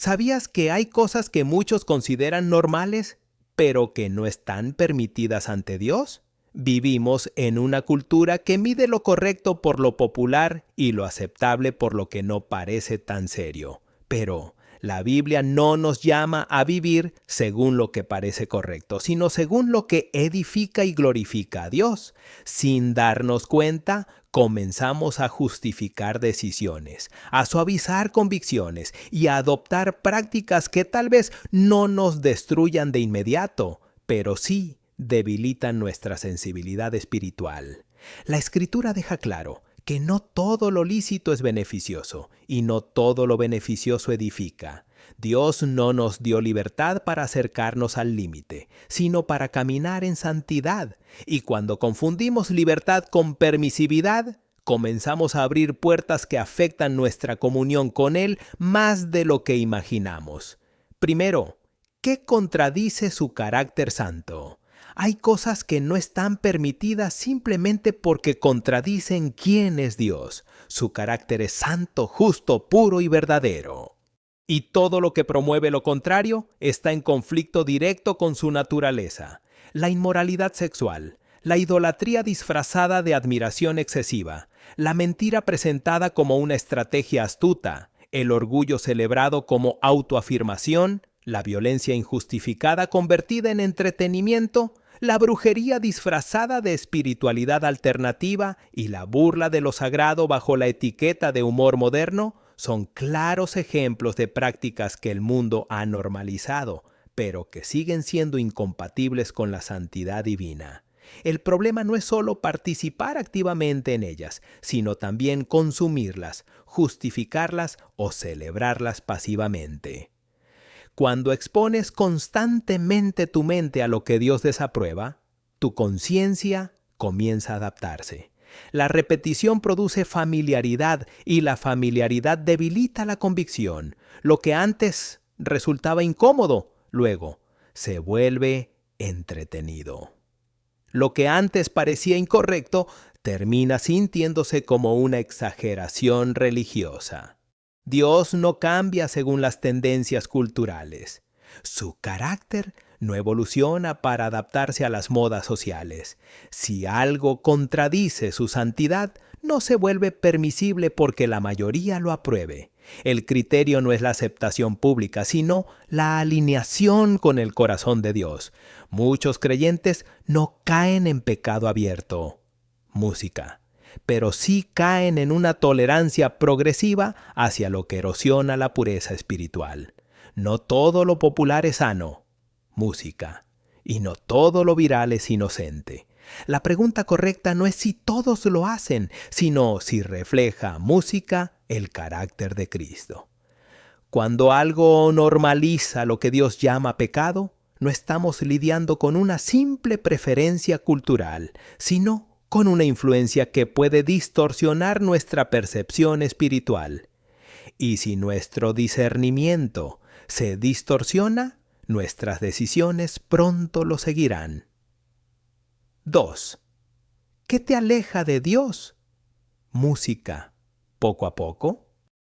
¿Sabías que hay cosas que muchos consideran normales, pero que no están permitidas ante Dios? Vivimos en una cultura que mide lo correcto por lo popular y lo aceptable por lo que no parece tan serio. Pero la Biblia no nos llama a vivir según lo que parece correcto, sino según lo que edifica y glorifica a Dios. Sin darnos cuenta, comenzamos a justificar decisiones, a suavizar convicciones y a adoptar prácticas que tal vez no nos destruyan de inmediato, pero sí debilitan nuestra sensibilidad espiritual. La Escritura deja claro que no todo lo lícito es beneficioso y no todo lo beneficioso edifica. Dios no nos dio libertad para acercarnos al límite, sino para caminar en santidad. Y cuando confundimos libertad con permisividad, comenzamos a abrir puertas que afectan nuestra comunión con Él más de lo que imaginamos. Primero, ¿qué contradice su carácter santo? Hay cosas que no están permitidas simplemente porque contradicen quién es Dios. Su carácter es santo, justo, puro y verdadero. Y todo lo que promueve lo contrario está en conflicto directo con su naturaleza. La inmoralidad sexual, la idolatría disfrazada de admiración excesiva, la mentira presentada como una estrategia astuta, el orgullo celebrado como autoafirmación, la violencia injustificada convertida en entretenimiento, la brujería disfrazada de espiritualidad alternativa y la burla de lo sagrado bajo la etiqueta de humor moderno son claros ejemplos de prácticas que el mundo ha normalizado, pero que siguen siendo incompatibles con la santidad divina. El problema no es solo participar activamente en ellas, sino también consumirlas, justificarlas o celebrarlas pasivamente. Cuando expones constantemente tu mente a lo que Dios desaprueba, tu conciencia comienza a adaptarse. La repetición produce familiaridad y la familiaridad debilita la convicción. Lo que antes resultaba incómodo, luego se vuelve entretenido. Lo que antes parecía incorrecto termina sintiéndose como una exageración religiosa. Dios no cambia según las tendencias culturales. Su carácter no evoluciona para adaptarse a las modas sociales. Si algo contradice su santidad, no se vuelve permisible porque la mayoría lo apruebe. El criterio no es la aceptación pública, sino la alineación con el corazón de Dios. Muchos creyentes no caen en pecado abierto. Música. Pero sí caen en una tolerancia progresiva hacia lo que erosiona la pureza espiritual. No todo lo popular es sano, música, y no todo lo viral es inocente. La pregunta correcta no es si todos lo hacen, sino si refleja música el carácter de Cristo. Cuando algo normaliza lo que Dios llama pecado, no estamos lidiando con una simple preferencia cultural, sino con una influencia que puede distorsionar nuestra percepción espiritual. Y si nuestro discernimiento se distorsiona, nuestras decisiones pronto lo seguirán. 2. ¿Qué te aleja de Dios? Música. Poco a poco.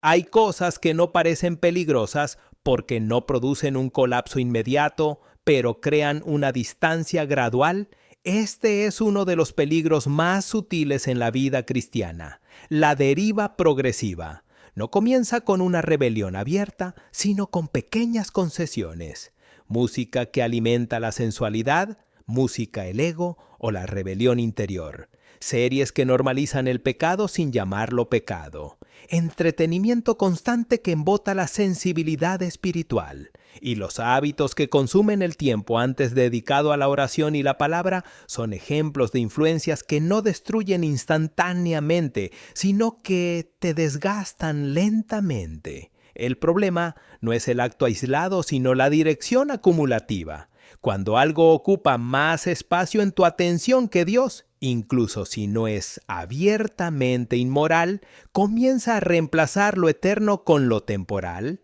Hay cosas que no parecen peligrosas porque no producen un colapso inmediato, pero crean una distancia gradual. Este es uno de los peligros más sutiles en la vida cristiana, la deriva progresiva. No comienza con una rebelión abierta, sino con pequeñas concesiones. Música que alimenta la sensualidad, música el ego o la rebelión interior. Series que normalizan el pecado sin llamarlo pecado. Entretenimiento constante que embota la sensibilidad espiritual. Y los hábitos que consumen el tiempo antes dedicado a la oración y la palabra son ejemplos de influencias que no destruyen instantáneamente, sino que te desgastan lentamente. El problema no es el acto aislado, sino la dirección acumulativa. Cuando algo ocupa más espacio en tu atención que Dios, incluso si no es abiertamente inmoral, comienza a reemplazar lo eterno con lo temporal.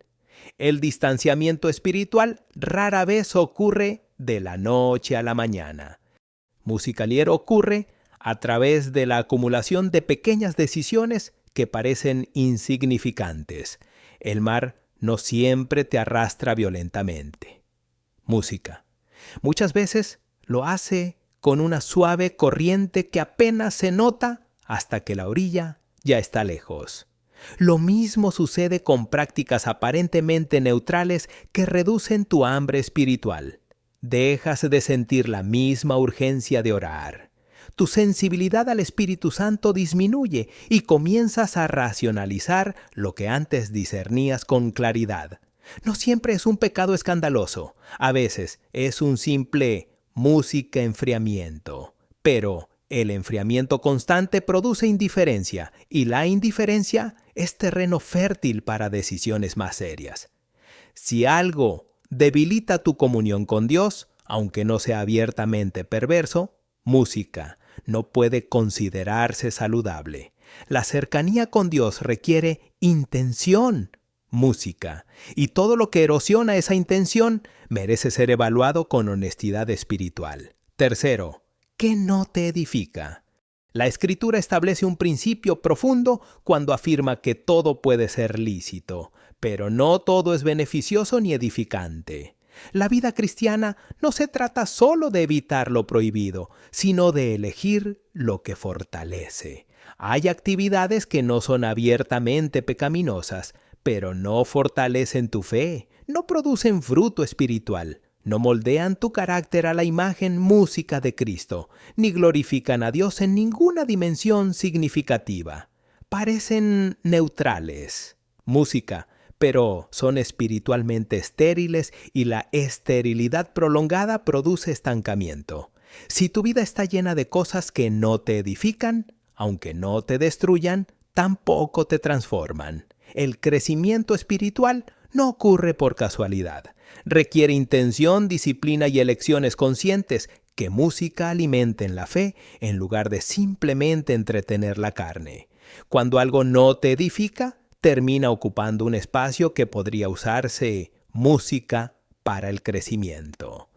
El distanciamiento espiritual rara vez ocurre de la noche a la mañana. Musicalier ocurre a través de la acumulación de pequeñas decisiones que parecen insignificantes. El mar no siempre te arrastra violentamente. Música. Muchas veces lo hace con una suave corriente que apenas se nota hasta que la orilla ya está lejos. Lo mismo sucede con prácticas aparentemente neutrales que reducen tu hambre espiritual. Dejas de sentir la misma urgencia de orar. Tu sensibilidad al Espíritu Santo disminuye y comienzas a racionalizar lo que antes discernías con claridad. No siempre es un pecado escandaloso. A veces es un simple música enfriamiento. Pero el enfriamiento constante produce indiferencia y la indiferencia es terreno fértil para decisiones más serias. Si algo debilita tu comunión con Dios, aunque no sea abiertamente perverso, música no puede considerarse saludable. La cercanía con Dios requiere intención, música, y todo lo que erosiona esa intención merece ser evaluado con honestidad espiritual. Tercero, ¿qué no te edifica? La Escritura establece un principio profundo cuando afirma que todo puede ser lícito, pero no todo es beneficioso ni edificante. La vida cristiana no se trata solo de evitar lo prohibido, sino de elegir lo que fortalece. Hay actividades que no son abiertamente pecaminosas, pero no fortalecen tu fe, no producen fruto espiritual, no moldean tu carácter a la imagen música de Cristo, ni glorifican a Dios en ninguna dimensión significativa. Parecen neutrales. Música, pero son espiritualmente estériles y la esterilidad prolongada produce estancamiento. Si tu vida está llena de cosas que no te edifican, aunque no te destruyan, tampoco te transforman. El crecimiento espiritual no ocurre por casualidad. Requiere intención, disciplina y elecciones conscientes que música alimenten la fe en lugar de simplemente entretener la carne. Cuando algo no te edifica, termina ocupando un espacio que podría usarse música para el crecimiento.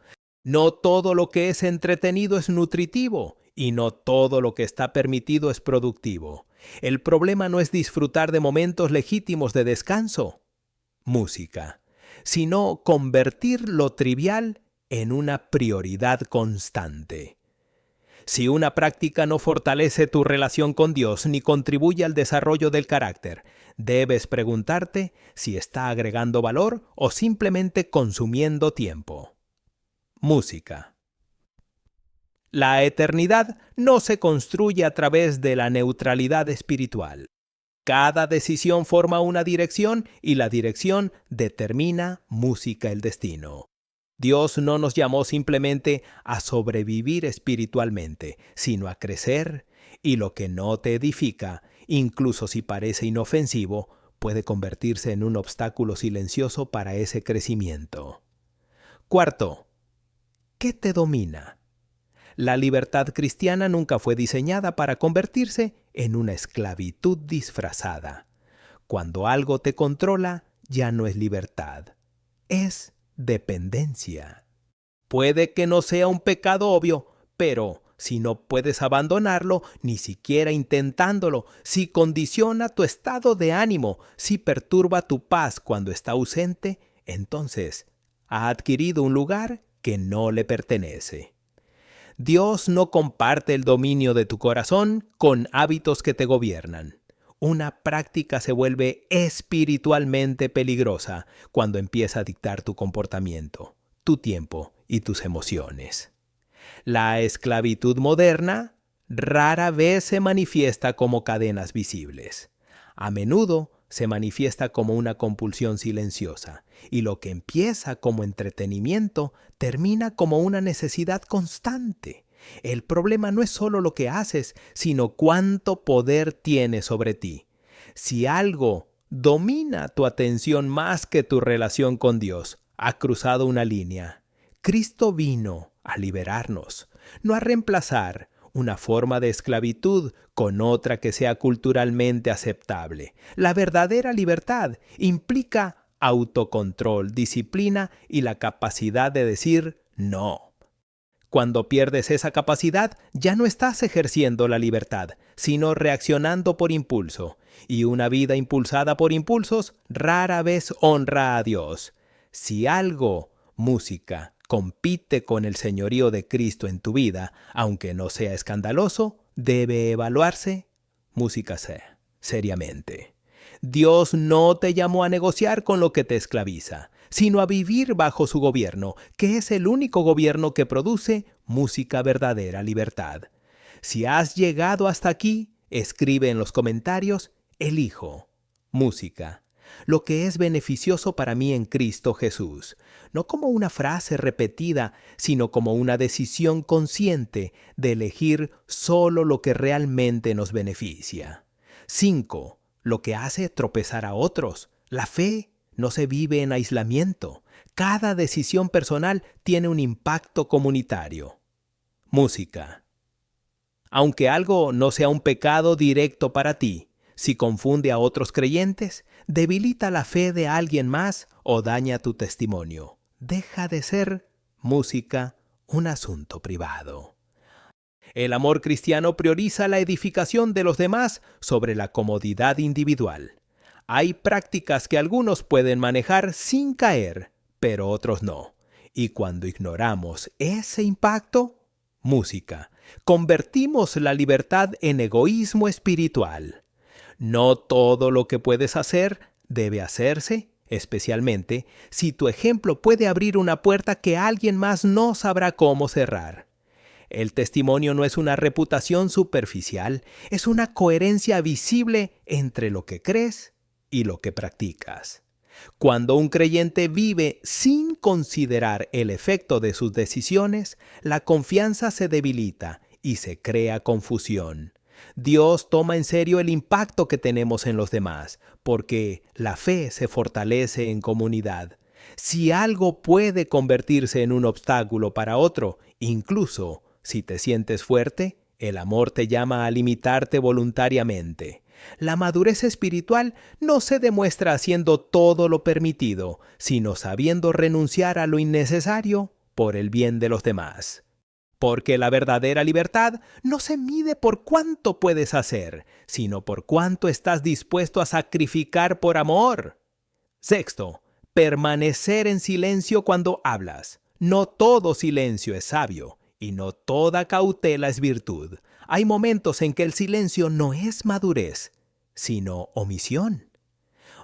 No todo lo que es entretenido es nutritivo y no todo lo que está permitido es productivo. El problema no es disfrutar de momentos legítimos de descanso, música, sino convertir lo trivial en una prioridad constante. Si una práctica no fortalece tu relación con Dios ni contribuye al desarrollo del carácter, debes preguntarte si está agregando valor o simplemente consumiendo tiempo. Música. La eternidad no se construye a través de la neutralidad espiritual. Cada decisión forma una dirección y la dirección determina música el destino. Dios no nos llamó simplemente a sobrevivir espiritualmente, sino a crecer, y lo que no te edifica, incluso si parece inofensivo, puede convertirse en un obstáculo silencioso para ese crecimiento. Cuarto, ¿qué te domina? La libertad cristiana nunca fue diseñada para convertirse en una esclavitud disfrazada. Cuando algo te controla, ya no es libertad, es dependencia. Puede que no sea un pecado obvio, pero si no puedes abandonarlo, ni siquiera intentándolo, si condiciona tu estado de ánimo, si perturba tu paz cuando está ausente, entonces ha adquirido un lugar que no le pertenece. Dios no comparte el dominio de tu corazón con hábitos que te gobiernan. Una práctica se vuelve espiritualmente peligrosa cuando empieza a dictar tu comportamiento, tu tiempo y tus emociones. La esclavitud moderna rara vez se manifiesta como cadenas visibles. A menudo se manifiesta como una compulsión silenciosa, y lo que empieza como entretenimiento termina como una necesidad constante. El problema no es solo lo que haces, sino cuánto poder tiene sobre ti. Si algo domina tu atención más que tu relación con Dios, ha cruzado una línea. Cristo vino a liberarnos, no a reemplazar una forma de esclavitud con otra que sea culturalmente aceptable. La verdadera libertad implica autocontrol, disciplina y la capacidad de decir no. Cuando pierdes esa capacidad, ya no estás ejerciendo la libertad, sino reaccionando por impulso. Y una vida impulsada por impulsos rara vez honra a Dios. Si algo, música, compite con el señorío de Cristo en tu vida, aunque no sea escandaloso, debe evaluarse, música seriamente. Dios no te llamó a negociar con lo que te esclaviza, sino a vivir bajo su gobierno, que es el único gobierno que produce música verdadera libertad. Si has llegado hasta aquí, escribe en los comentarios, elijo música, lo que es beneficioso para mí en Cristo Jesús, no como una frase repetida, sino como una decisión consciente de elegir solo lo que realmente nos beneficia. 5. Lo que hace tropezar a otros. La fe no se vive en aislamiento. Cada decisión personal tiene un impacto comunitario. Música. Aunque algo no sea un pecado directo para ti, si confunde a otros creyentes, debilita la fe de alguien más o daña tu testimonio. Deja de ser música un asunto privado. El amor cristiano prioriza la edificación de los demás sobre la comodidad individual. Hay prácticas que algunos pueden manejar sin caer, pero otros no. Y cuando ignoramos ese impacto, música, convertimos la libertad en egoísmo espiritual. No todo lo que puedes hacer debe hacerse, especialmente si tu ejemplo puede abrir una puerta que alguien más no sabrá cómo cerrar. El testimonio no es una reputación superficial, es una coherencia visible entre lo que crees y lo que practicas. Cuando un creyente vive sin considerar el efecto de sus decisiones, la confianza se debilita y se crea confusión. Dios toma en serio el impacto que tenemos en los demás, porque la fe se fortalece en comunidad. Si algo puede convertirse en un obstáculo para otro, incluso si te sientes fuerte, el amor te llama a limitarte voluntariamente. La madurez espiritual no se demuestra haciendo todo lo permitido, sino sabiendo renunciar a lo innecesario por el bien de los demás. Porque la verdadera libertad no se mide por cuánto puedes hacer, sino por cuánto estás dispuesto a sacrificar por amor. 6. Permanecer en silencio cuando hablas. No todo silencio es sabio, y no toda cautela es virtud. Hay momentos en que el silencio no es madurez, sino omisión.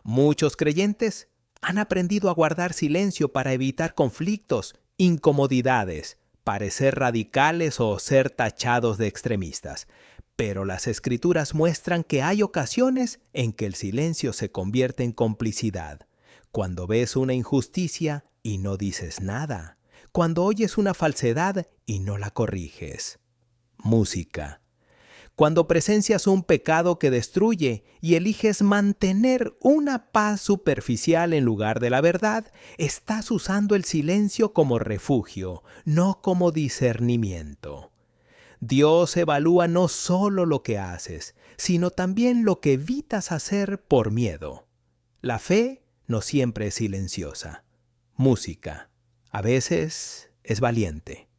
Muchos creyentes han aprendido a guardar silencio para evitar conflictos, incomodidades, parecer radicales o ser tachados de extremistas. Pero las Escrituras muestran que hay ocasiones en que el silencio se convierte en complicidad. Cuando ves una injusticia y no dices nada. Cuando oyes una falsedad y no la corriges. Música. Cuando presencias un pecado que destruye y eliges mantener una paz superficial en lugar de la verdad, estás usando el silencio como refugio, no como discernimiento. Dios evalúa no solo lo que haces, sino también lo que evitas hacer por miedo. La fe no siempre es silenciosa. Música. A veces es valiente.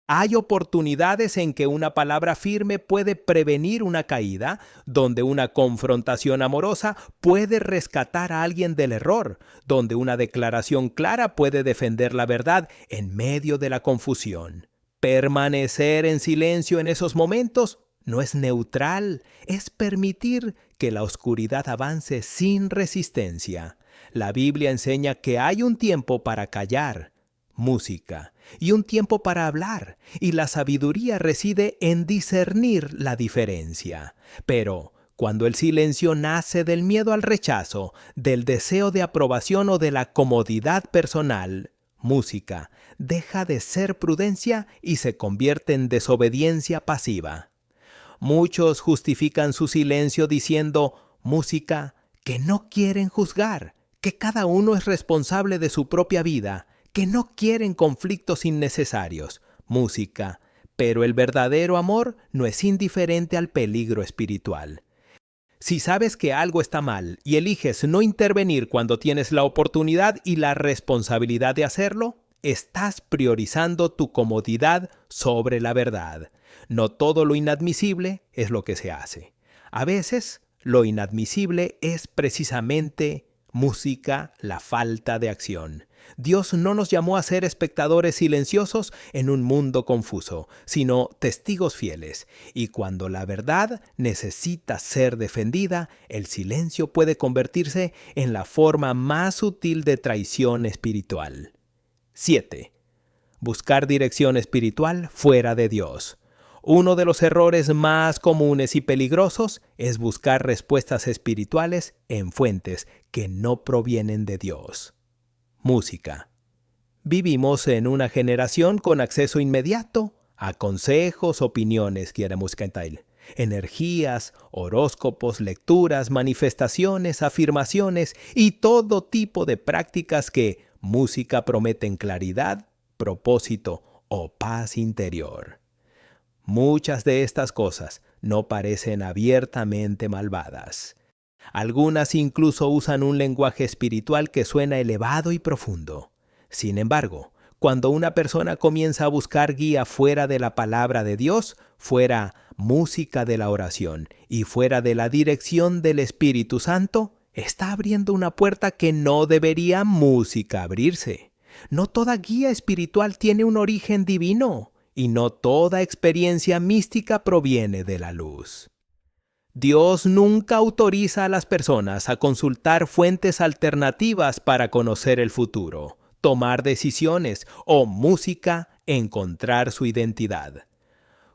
Hay oportunidades en que una palabra firme puede prevenir una caída, donde una confrontación amorosa puede rescatar a alguien del error, donde una declaración clara puede defender la verdad en medio de la confusión. Permanecer en silencio en esos momentos no es neutral, es permitir que la oscuridad avance sin resistencia. La Biblia enseña que hay un tiempo para callar, música, y un tiempo para hablar, y la sabiduría reside en discernir la diferencia. Pero cuando el silencio nace del miedo al rechazo, del deseo de aprobación o de la comodidad personal, música deja de ser prudencia y se convierte en desobediencia pasiva. Muchos justifican su silencio diciendo, música, que no quieren juzgar, que cada uno es responsable de su propia vida, que no quieren conflictos innecesarios. Música, pero el verdadero amor no es indiferente al peligro espiritual. Si sabes que algo está mal y eliges no intervenir cuando tienes la oportunidad y la responsabilidad de hacerlo, estás priorizando tu comodidad sobre la verdad. No todo lo inadmisible es lo que se hace. A veces, lo inadmisible es precisamente música, la falta de acción. Dios no nos llamó a ser espectadores silenciosos en un mundo confuso, sino testigos fieles. Y cuando la verdad necesita ser defendida, el silencio puede convertirse en la forma más sutil de traición espiritual. 7. Buscar dirección espiritual fuera de Dios. Uno de los errores más comunes y peligrosos es buscar respuestas espirituales en fuentes que no provienen de Dios. Música. Vivimos en una generación con acceso inmediato a consejos, opiniones, energías, horóscopos, lecturas, manifestaciones, afirmaciones y todo tipo de prácticas que música prometen claridad, propósito o paz interior. Muchas de estas cosas no parecen abiertamente malvadas. Algunas incluso usan un lenguaje espiritual que suena elevado y profundo. Sin embargo, cuando una persona comienza a buscar guía fuera de la palabra de Dios, fuera música de la oración y fuera de la dirección del Espíritu Santo, está abriendo una puerta que no debería música abrirse. No toda guía espiritual tiene un origen divino, y no toda experiencia mística proviene de la luz. Dios nunca autoriza a las personas a consultar fuentes alternativas para conocer el futuro, tomar decisiones o música, encontrar su identidad.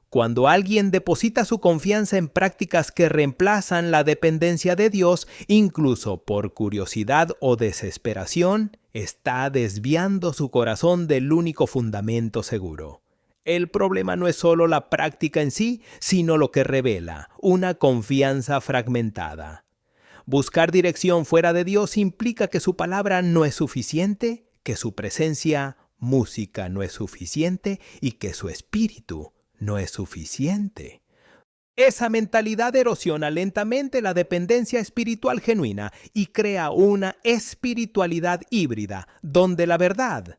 Cuando alguien deposita su confianza en prácticas que reemplazan la dependencia de Dios, incluso por curiosidad o desesperación, está desviando su corazón del único fundamento seguro. El problema no es solo la práctica en sí, sino lo que revela, una confianza fragmentada. Buscar dirección fuera de Dios implica que su palabra no es suficiente, que su presencia, música, no es suficiente y que su espíritu no es suficiente. Esa mentalidad erosiona lentamente la dependencia espiritual genuina y crea una espiritualidad híbrida, donde la verdad,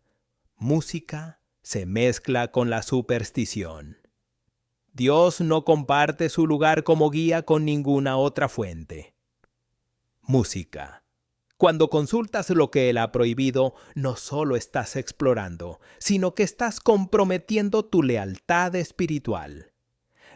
música, se mezcla con la superstición. Dios no comparte su lugar como guía con ninguna otra fuente. Música. Cuando consultas lo que Él ha prohibido, no solo estás explorando, sino que estás comprometiendo tu lealtad espiritual.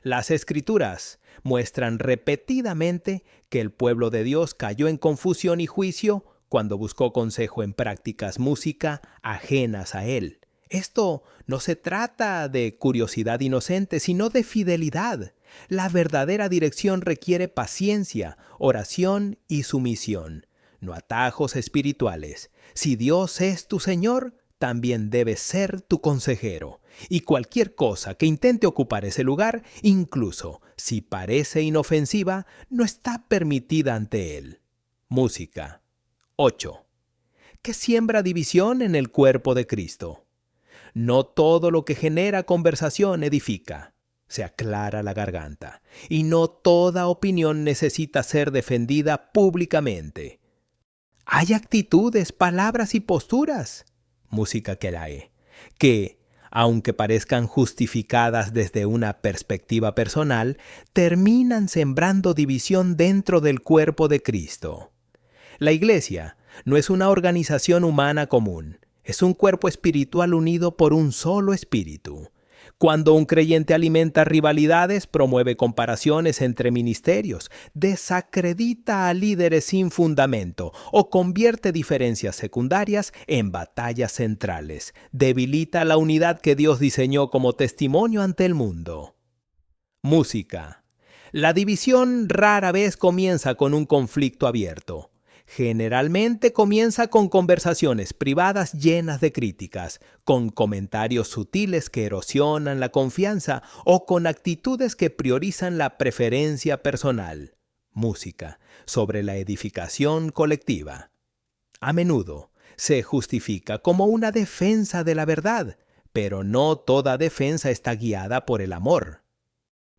Las Escrituras muestran repetidamente que el pueblo de Dios cayó en confusión y juicio cuando buscó consejo en prácticas música ajenas a Él. Esto no se trata de curiosidad inocente, sino de fidelidad. La verdadera dirección requiere paciencia, oración y sumisión, no atajos espirituales. Si Dios es tu Señor, también debe ser tu consejero. Y cualquier cosa que intente ocupar ese lugar, incluso si parece inofensiva, no está permitida ante Él. Música. 8. ¿Qué siembra división en el cuerpo de Cristo? No todo lo que genera conversación edifica. Se aclara la garganta. Y no toda opinión necesita ser defendida públicamente. Hay actitudes, palabras y posturas, música que, aunque parezcan justificadas desde una perspectiva personal, terminan sembrando división dentro del cuerpo de Cristo. La Iglesia no es una organización humana común. Es un cuerpo espiritual unido por un solo espíritu. Cuando un creyente alimenta rivalidades, promueve comparaciones entre ministerios, desacredita a líderes sin fundamento o convierte diferencias secundarias en batallas centrales, debilita la unidad que Dios diseñó como testimonio ante el mundo. Música. La división rara vez comienza con un conflicto abierto. Generalmente comienza con conversaciones privadas llenas de críticas, con comentarios sutiles que erosionan la confianza o con actitudes que priorizan la preferencia personal. Música sobre la edificación colectiva. A menudo se justifica como una defensa de la verdad, pero no toda defensa está guiada por el amor.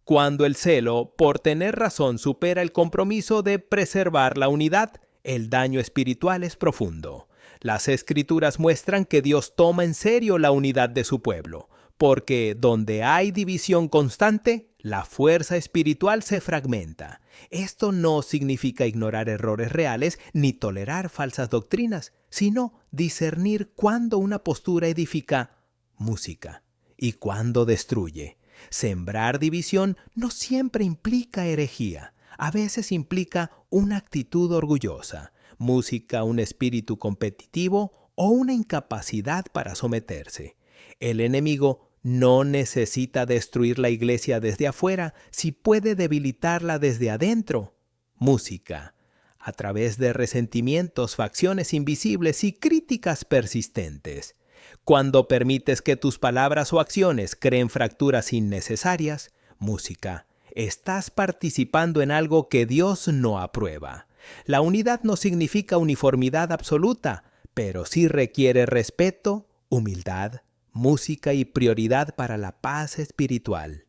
Cuando el celo por tener razón supera el compromiso de preservar la unidad, el daño espiritual es profundo. Las Escrituras muestran que Dios toma en serio la unidad de su pueblo, porque donde hay división constante, la fuerza espiritual se fragmenta. Esto no significa ignorar errores reales ni tolerar falsas doctrinas, sino discernir cuándo una postura edifica música y cuándo destruye. Sembrar división no siempre implica herejía, a veces implica una actitud orgullosa, música, un espíritu competitivo o una incapacidad para someterse. El enemigo no necesita destruir la iglesia desde afuera si puede debilitarla desde adentro. Música, a través de resentimientos, facciones invisibles y críticas persistentes. Cuando permites que tus palabras o acciones creen fracturas innecesarias, música, estás participando en algo que Dios no aprueba. La unidad no significa uniformidad absoluta, pero sí requiere respeto, humildad, música y prioridad para la paz espiritual.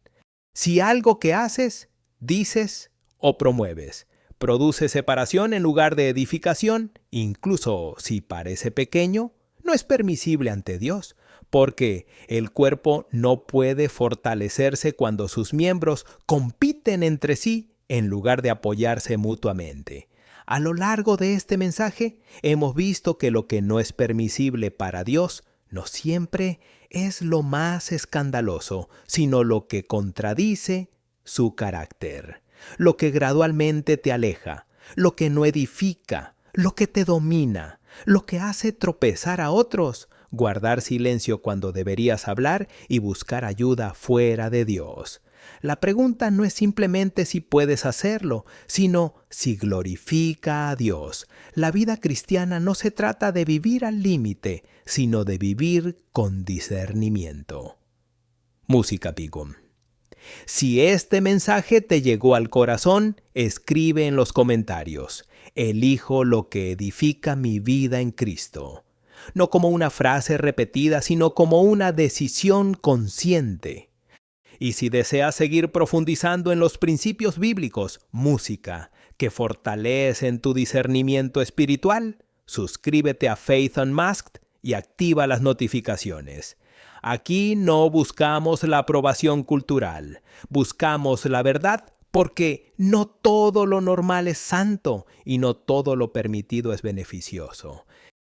Si algo que haces, dices o promueves produce separación en lugar de edificación, incluso si parece pequeño, no es permisible ante Dios, porque el cuerpo no puede fortalecerse cuando sus miembros compiten entre sí en lugar de apoyarse mutuamente. A lo largo de este mensaje hemos visto que lo que no es permisible para Dios no siempre es lo más escandaloso, sino lo que contradice su carácter, lo que gradualmente te aleja, lo que no edifica, lo que te domina, lo que hace tropezar a otros, guardar silencio cuando deberías hablar y buscar ayuda fuera de Dios. La pregunta no es simplemente si puedes hacerlo, sino si glorifica a Dios. La vida cristiana no se trata de vivir al límite, sino de vivir con discernimiento. Música Pigum. Si este mensaje te llegó al corazón, escribe en los comentarios: elijo lo que edifica mi vida en Cristo. No como una frase repetida, sino como una decisión consciente. Y si deseas seguir profundizando en los principios bíblicos, música, que fortalecen tu discernimiento espiritual, suscríbete a Faith Unmasked y activa las notificaciones. Aquí no buscamos la aprobación cultural, buscamos la verdad porque no todo lo normal es santo y no todo lo permitido es beneficioso.